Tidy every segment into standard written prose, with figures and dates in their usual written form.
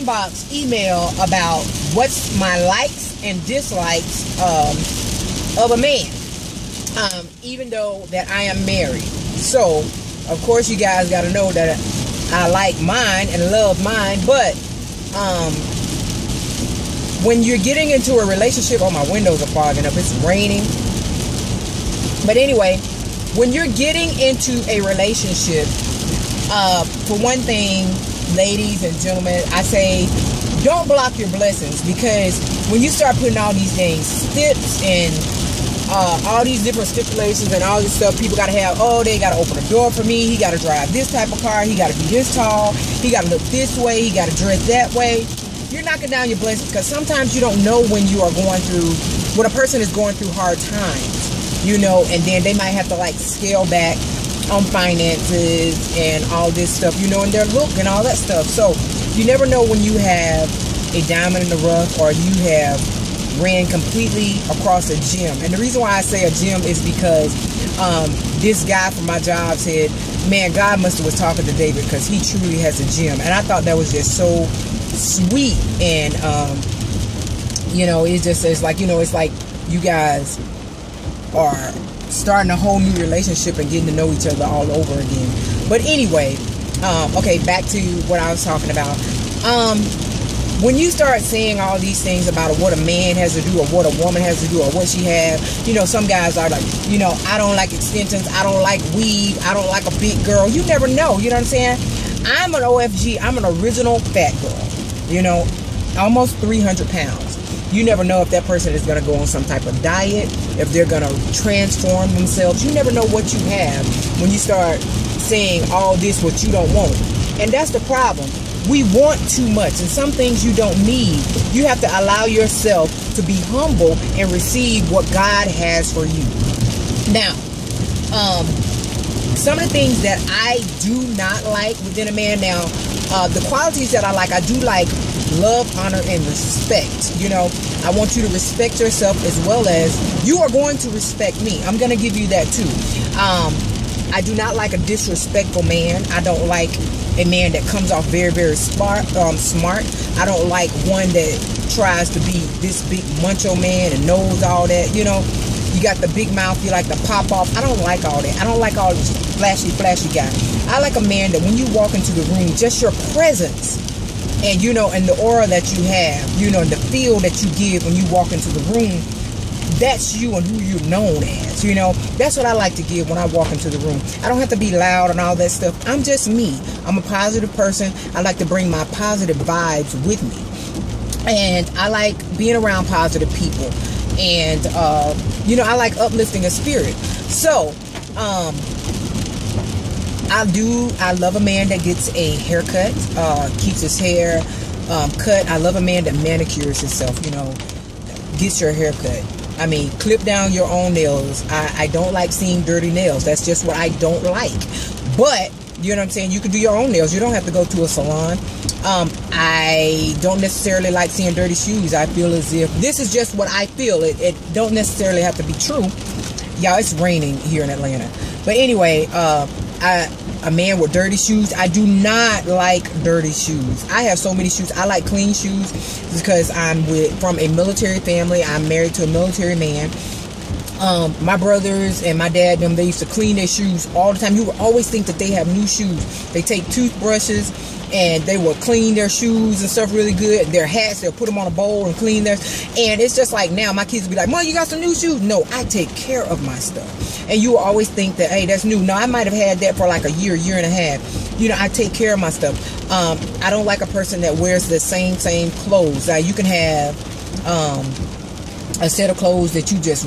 inbox email about what's my likes and dislikes of a man, even though that I am married. So, of course, you guys got to know that I like mine and love mine, but when you're getting into a relationship, oh, my windows are fogging up, it's raining. But anyway, when you're getting into a relationship, for one thing, ladies and gentlemen, I say don't block your blessings, because when you start putting all these things, steps and all these different stipulations and all this stuff, people got to have, oh, they got to open a door for me, he got to drive this type of car, he got to be this tall, he got to look this way, he got to dress that way. You're knocking down your blessings, because sometimes you don't know when you are going through, when a person is going through hard times, you know, and then they might have to like scale back on finances and all this stuff, you know, and their look and all that stuff. So you never know when you have a diamond in the rough, or you have ran completely across a gym. And the reason why I say a gym is because this guy from my job said, man, God must have was talking to David, because he truly has a gym. And I thought that was just so sweet. And you know, it's like, you know, it's like you guys are starting a whole new relationship and getting to know each other all over again. But anyway, okay, back to what I was talking about. When you start saying all these things about what a man has to do, or what a woman has to do, or what she has, you know, some guys are like, you know, I don't like extensions, I don't like weave, I don't like a big girl. You never know, you know what I'm saying? I'm an OFG, I'm an original fat girl, you know, almost 300 pounds. You never know if that person is going to go on some type of diet, if they're going to transform themselves. You never know what you have when you start saying all this what you don't want. And that's the problem. We want too much, and some things you don't need. You have to allow yourself to be humble and receive what God has for you. Now, some of the things that I do not like within a man now, the qualities that I do like love, honor, and respect. You know, I want you to respect yourself as well as you are going to respect me. I'm going to give you that too. I do not like a disrespectful man. I don't like a man that comes off very, very smart. I don't like one that tries to be this big macho man and knows all that. You know, you got the big mouth, you like to pop off. I don't like all that. I don't like all this flashy guy. I like a man that when you walk into the room, just your presence and, you know, and the aura that you have, you know, and the feel that you give when you walk into the room, that's you and who you're known as, you know. That's what I like to give when I walk into the room. I don't have to be loud and all that stuff. I'm just me. I'm a positive person. I like to bring my positive vibes with me. And I like being around positive people. And, you know, I like uplifting a spirit. So, I love a man that gets a haircut, keeps his hair cut. I love a man that manicures himself, you know, gets your hair cut. I mean, clip down your own nails. I don't like seeing dirty nails. That's just what I don't like. But, you know what I'm saying? You can do your own nails. You don't have to go to a salon. I don't necessarily like seeing dirty shoes. I feel as if this is just what I feel. It don't necessarily have to be true. Y'all, it's raining here in Atlanta. But anyway, a man with dirty shoes, I do not like dirty shoes. I have so many shoes. I like clean shoes because I'm from a military family. I'm married to a military man. My brothers and my dad, they used to clean their shoes all the time. You would always think that they have new shoes. They take toothbrushes and they will clean their shoes and stuff really good. Their hats, they'll put them on a bowl and clean theirs. And it's just like now my kids will be like, Mom, you got some new shoes? No, I take care of my stuff. And you will always think that, hey, that's new. No, I might have had that for like a year and a half. You know, I take care of my stuff. I don't like a person that wears the same clothes. You can have a set of clothes that you just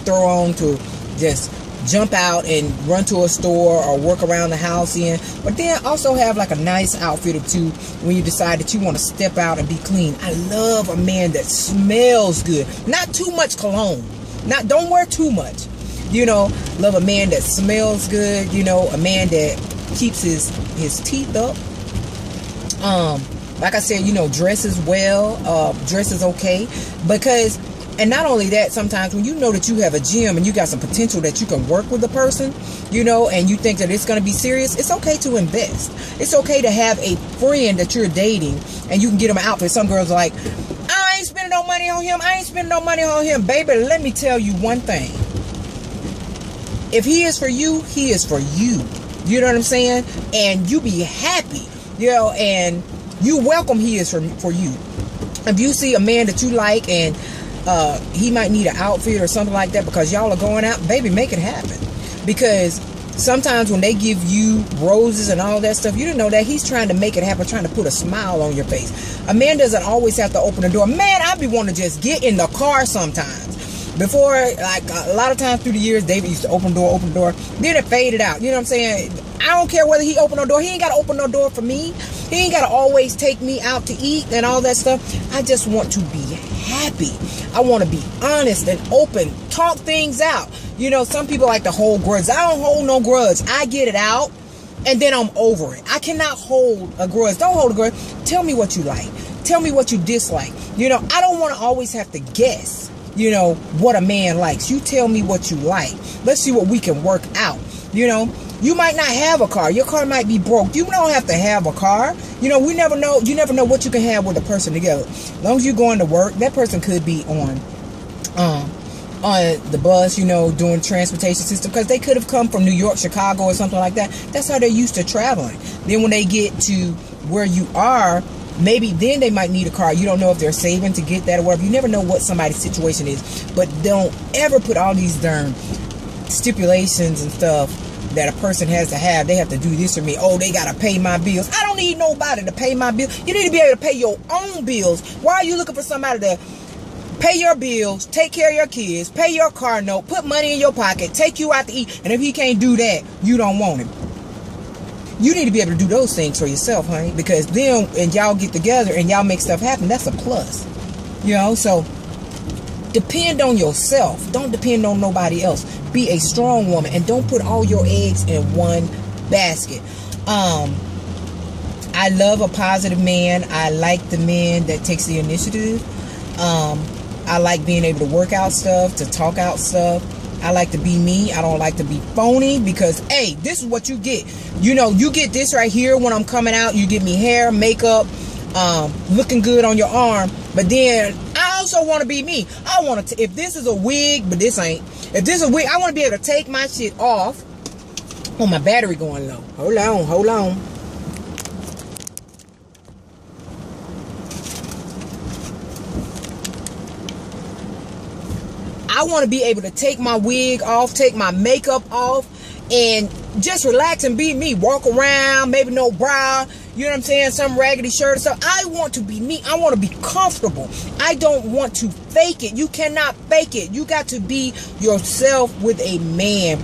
throw on to just jump out and run to a store or work around the house in, but then also have like a nice outfit or two when you decide that you want to step out and be clean. I love a man that smells good, not too much cologne, don't wear too much, you know. Love a man that smells good, you know, a man that keeps his teeth up. Like I said, you know, dresses well, dresses okay, because And not only that, sometimes when you know that you have a gym and you got some potential that you can work with the person, you know, and you think that it's going to be serious, it's okay to invest. It's okay to have a friend that you're dating and you can get them an outfit. Some girls are like, I ain't spending no money on him. I ain't spending no money on him. Baby, let me tell you one thing. If he is for you, he is for you. You know what I'm saying? And you be happy, you know, and you welcome he is for you. If you see a man that you like and he might need an outfit or something like that because y'all are going out, baby, make it happen. Because sometimes when they give you roses and all that stuff, you don't know that he's trying to make it happen, trying to put a smile on your face. A man doesn't always have to open the door. Man, I be wanting to just get in the car sometimes. Before, like a lot of times through the years, David used to open the door. Then it faded out. You know what I'm saying? I don't care whether he opened no door. He ain't got to open no door for me. He ain't got to always take me out to eat and all that stuff. I just want to be happy. I want to be honest and open. Talk things out. You know, some people like to hold grudges. I don't hold no grudge. I get it out and then I'm over it. I cannot hold a grudge. Don't hold a grudge. Tell me what you like. Tell me what you dislike. You know, I don't want to always have to guess, you know, what a man likes. You tell me what you like. Let's see what we can work out. You know, you might not have a car. Your car might be broke. You don't have to have a car. You know, we never know. You never know what you can have with a person together. As long as you're going to work, that person could be on the bus, you know, doing transportation system, because they could have come from New York, Chicago, or something like that. That's how they're used to traveling. Then when they get to where you are, maybe then they might need a car. You don't know if they're saving to get that or whatever. You never know what somebody's situation is. But don't ever put all these darn stipulations and stuff that a person has to have. They have to do this for me. Oh, they got to pay my bills. I don't need nobody to pay my bills. You need to be able to pay your own bills. Why are you looking for somebody to pay your bills, take care of your kids, pay your car note, put money in your pocket, take you out to eat? And if he can't do that, you don't want him. You need to be able to do those things for yourself, honey, because then, and y'all get together and y'all make stuff happen, that's a plus. You know, so depend on yourself. Don't depend on nobody else. Be a strong woman and don't put all your eggs in one basket. I love a positive man. I like the man that takes the initiative. I like being able to work out stuff, to talk out stuff. I like to be me. I don't like to be phony, because, hey, this is what you get. You know, you get this right here when I'm coming out. You give me hair, makeup, looking good on your arm. But then I also want to be me. I want to, if this is a wig, but this ain't. If this is a wig, I want to be able to take my shit off. Oh, my battery going low. Hold on, hold on. I want to be able to take my wig off, take my makeup off, and just relax and be me. Walk around, maybe no bra, you know what I'm saying, some raggedy shirt or something. I want to be me. I want to be comfortable. I don't want to fake it. You cannot fake it. You got to be yourself with a man.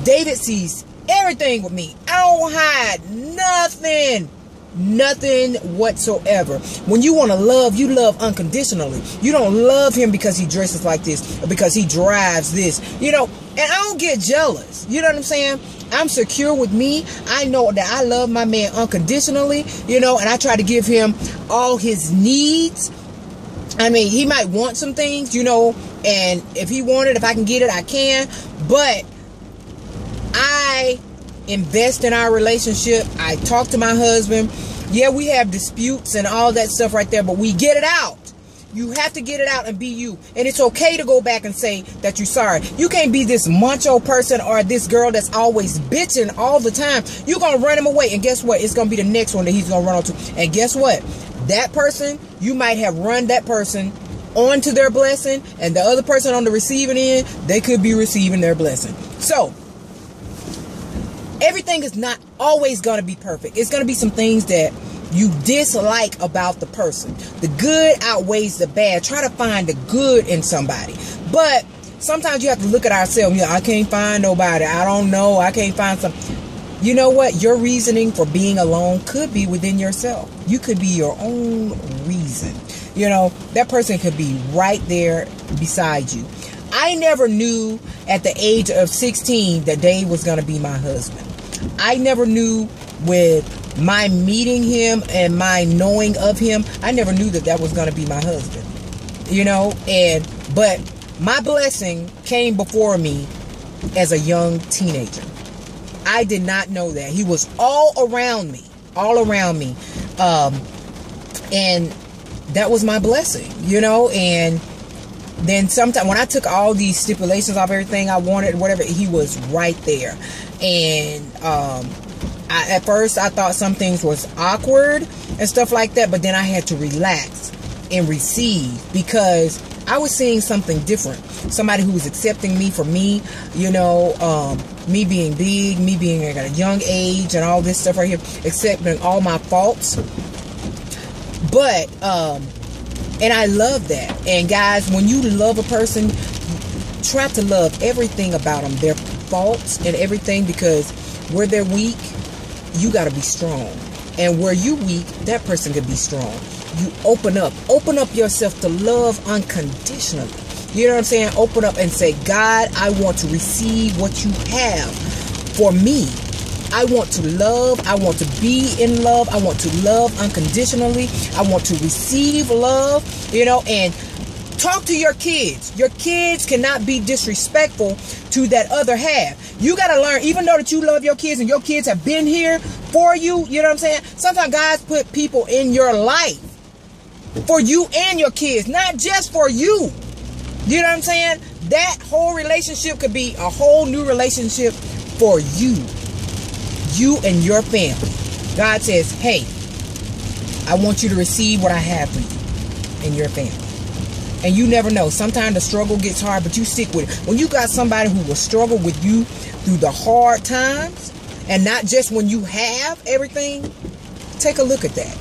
David sees everything with me. I don't hide nothing. Nothing whatsoever. When you want to love, you love unconditionally. You don't love him because he dresses like this or because he drives this, you know. And I don't get jealous. You know what I'm saying? I'm secure with me. I know that I love my man unconditionally, you know, and I try to give him all his needs. I mean, he might want some things, you know, and if he wanted, if I can get it, I can. But I invest in our relationship. I talk to my husband. Yeah, we have disputes and all that stuff right there, but we get it out. You have to get it out and be you. And it's okay to go back and say that you're sorry. You can't be this macho person or this girl that's always bitching all the time. You're going to run him away. And guess what? It's going to be the next one that he's going to run onto. And guess what? That person, you might have run that person onto their blessing, and the other person on the receiving end, they could be receiving their blessing. So everything is not always going to be perfect. It's going to be some things that you dislike about the person. The good outweighs the bad. Try to find the good in somebody. But sometimes you have to look at ourselves. You know, I can't find nobody. I don't know. I can't find some. You know what? Your reasoning for being alone could be within yourself. You could be your own reason. You know, that person could be right there beside you. I never knew at the age of 16 that Dave was going to be my husband. I never knew with my meeting him and my knowing of him, I never knew that that was going to be my husband. you know, but my blessing came before me as a young teenager. I did not know that. He was all around me. And that was my blessing, you know. And then sometime when I took all these stipulations of everything I wanted, whatever, he was right there. And at first I thought some things was awkward and stuff like that, but then I had to relax and receive, because I was seeing something different. Somebody who was accepting me for me, you know, me being big, me being at a young age and all this stuff right here, accepting all my faults. But, and I love that. And guys, when you love a person, try to love everything about them, their faults and everything, because where they're weak, you got to be strong. And where you weak, that person could be strong. You open up yourself to love unconditionally. You know what I'm saying? Open up and say, God, I want to receive what you have for me. I want to love. I want to be in love. I want to love unconditionally. I want to receive love, you know, and talk to your kids. Your kids cannot be disrespectful to that other half. You got to learn, even though that you love your kids and your kids have been here for you, you know what I'm saying? Sometimes God put people in your life for you and your kids, not just for you. You know what I'm saying? That whole relationship could be a whole new relationship for you and your family. God says, hey, I want you to receive what I have for you and your family. And you never know. Sometimes the struggle gets hard, but you stick with it. When you got somebody who will struggle with you through the hard times, and not just when you have everything, take a look at that.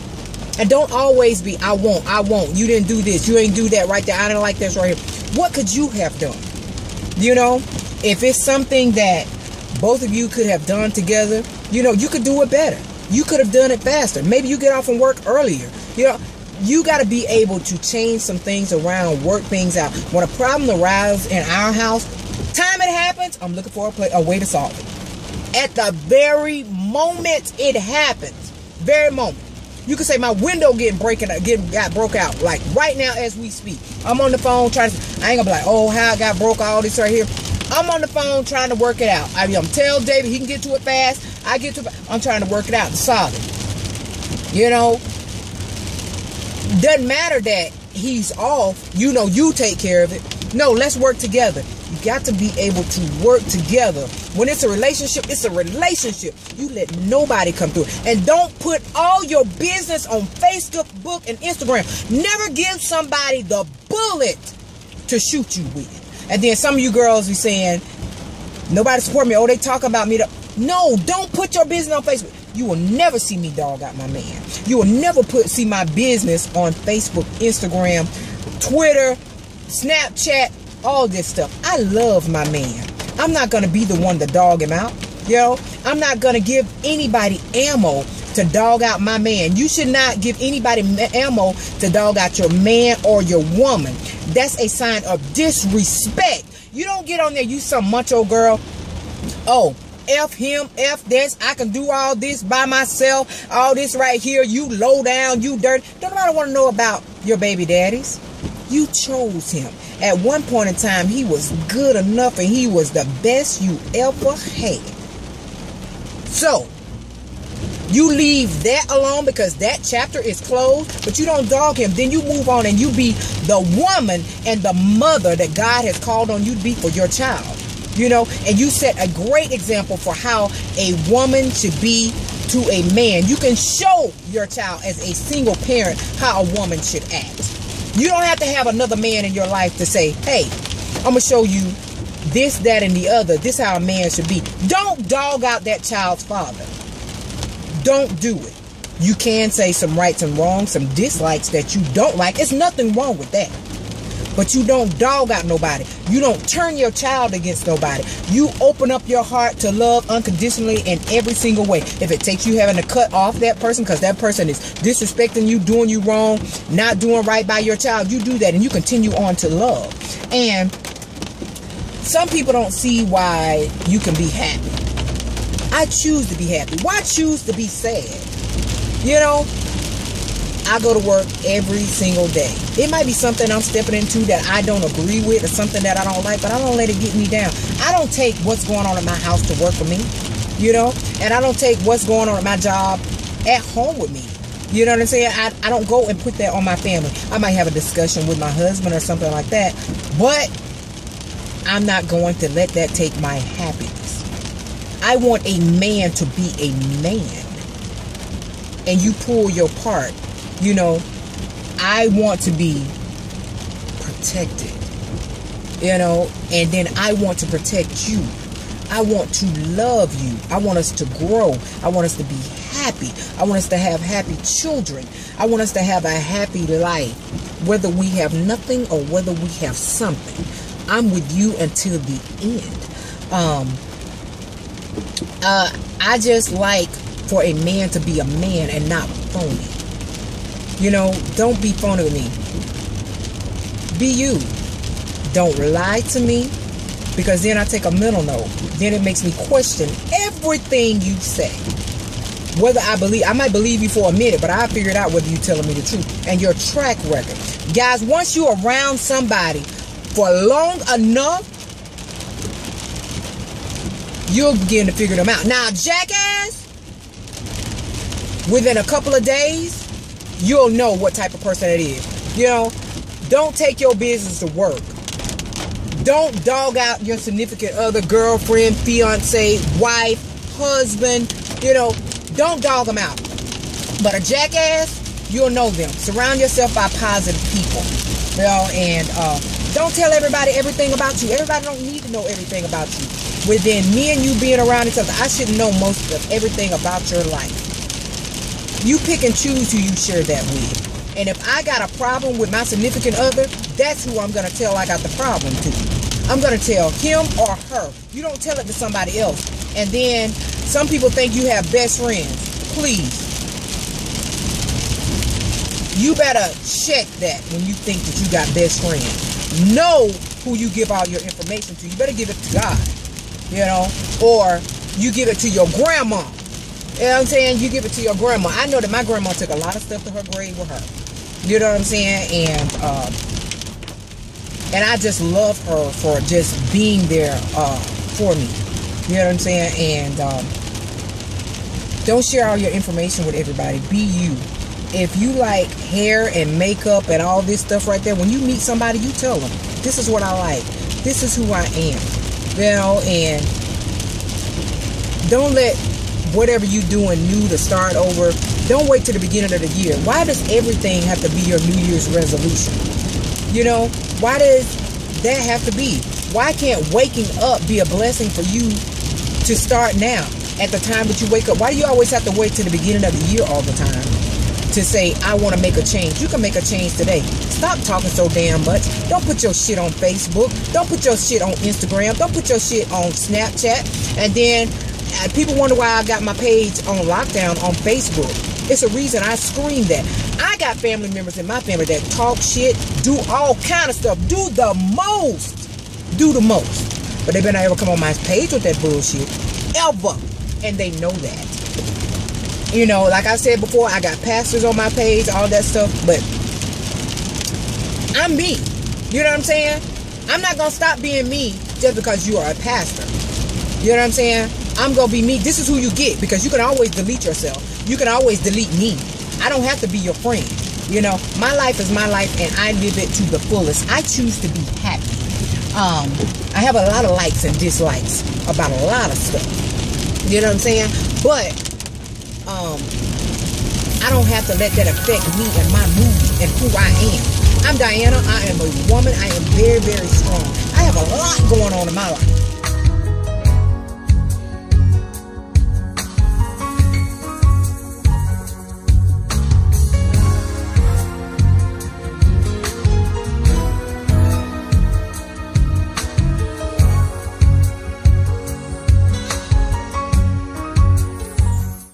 And don't always be, I won't. You didn't do this. You ain't do that right there. I didn't like this right here. What could you have done? You know, if it's something that both of you could have done together, you know, you could do it better. You could have done it faster. Maybe you get off from work earlier. You know, you got to be able to change some things around, work things out. When a problem arises in our house, time it happens, I'm looking for a way to solve it. At the very moment it happens, very moment. You could say my window got broke out, like right now as we speak. I'm on the phone trying to, I ain't gonna be like, oh, how I got broke, all this right here. I'm on the phone trying to work it out. I'm tell David he can get to it fast. I get to it. I'm trying to work it out and solve it. You know, doesn't matter that he's off. You know, you take care of it. No, let's work together. You got to be able to work together. When it's a relationship, it's a relationship. You let nobody come through. And don't put all your business on Facebook, and Instagram. Never give somebody the bullet to shoot you with. And then some of you girls be saying, nobody support me. Oh, they talk about me. No, don't put your business on Facebook. You will never see me dog out my man. You will never see my business on Facebook, Instagram, Twitter, Snapchat, all this stuff. I love my man. I'm not going to be the one to dog him out. You know, I'm not going to give anybody ammo to dog out my man. You should not give anybody ammo to dog out your man or your woman. That's a sign of disrespect. You don't get on there, you some macho girl. Oh, F him, F this, I can do all this by myself, all this right here, you low down, you dirty. Don't nobody want to know about your baby daddies. You chose him. At one point in time, he was good enough and he was the best you ever had. So, you leave that alone because that chapter is closed, but you don't dog him. Then you move on and you be the woman and the mother that God has called on you to be for your child. You know, and you set a great example for how a woman should be to a man. You can show your child as a single parent how a woman should act. You don't have to have another man in your life to say, hey, I'm going to show you this, that, and the other. This is how a man should be. Don't dog out that child's father. Don't do it. You can say some rights and wrongs, some dislikes that you don't like. There's nothing wrong with that. But you don't dog out nobody. You don't turn your child against nobody. You open up your heart to love unconditionally in every single way. If it takes you having to cut off that person because that person is disrespecting you, doing you wrong, not doing right by your child, you do that and you continue on to love. And some people don't see why you can be happy. I choose to be happy. Why choose to be sad? You know, I go to work every single day. It might be something I'm stepping into that I don't agree with or something that I don't like, but I don't let it get me down. I don't take what's going on in my house to work for me, you know, and I don't take what's going on at my job at home with me. You know what I'm saying? I don't go and put that on my family. I might have a discussion with my husband or something like that, but I'm not going to let that take my happiness. I want a man to be a man. And you pull your part, you know, I want to be protected, you know, and then I want to protect you. I want to love you. I want us to grow. I want us to be happy. I want us to have happy children. I want us to have a happy life, whether we have nothing or whether we have something. I'm with you until the end. I just like for a man to be a man and not phony. You know, don't be phony with me. Be you. Don't lie to me, because then I take a mental note. Then it makes me question everything you say. Whether I might believe you for a minute, but I figured out whether you're telling me the truth. And your track record. Guys, once you're around somebody for long enough, you'll begin to figure them out. Now, jackass, within a couple of days, you'll know what type of person it is. You know, don't take your business to work. Don't dog out your significant other, girlfriend, fiance, wife, husband. You know, don't dog them out. But a jackass, you'll know them. Surround yourself by positive people. You know, and don't tell everybody everything about you. Everybody don't need to know everything about you. Within me and you being around each other, I should know most of everything about your life. You pick and choose who you share that with. And if I got a problem with my significant other, that's who I'm going to tell I got the problem to. I'm going to tell him or her. You don't tell it to somebody else. And then some people think you have best friends. Please. You better check that when you think that you got best friends. Know who you give all your information to. You better give it to God. You know, or you give it to your grandma. You know what I'm saying? You give it to your grandma. I know that my grandma took a lot of stuff to her grave with her. You know what I'm saying? And I just love her for just being there for me. You know what I'm saying? And don't share all your information with everybody. Be you. If you like hair and makeup and all this stuff right there, when you meet somebody, you tell them, this is what I like. This is who I am. You know, and don't let whatever you doing new to start over. Don't wait till the beginning of the year. Why does everything have to be your New Year's resolution? You know, why does that have to be? Why can't waking up be a blessing for you to start now at the time that you wake up? Why do you always have to wait till the beginning of the year all the time to say, I want to make a change? You can make a change today. Stop talking so damn much. Don't put your shit on Facebook. Don't put your shit on Instagram. Don't put your shit on Snapchat. And then people wonder why I got my page on lockdown on Facebook. It's a reason I scream that. I got family members in my family that talk shit, do all kind of stuff, do the most. But they better not ever come on my page with that bullshit. Ever. And they know that. You know, like I said before, I got pastors on my page, all that stuff, but I'm me. You know what I'm saying? I'm not going to stop being me just because you are a pastor. You know what I'm saying? I'm going to be me. This is who you get, because you can always delete yourself. You can always delete me. I don't have to be your friend. You know, my life is my life and I live it to the fullest. I choose to be happy. I have a lot of likes and dislikes about a lot of stuff. You know what I'm saying? But I don't have to let that affect me and my mood and who I am. I'm Diana. I am a woman. I am very, very strong. I have a lot going on in my life.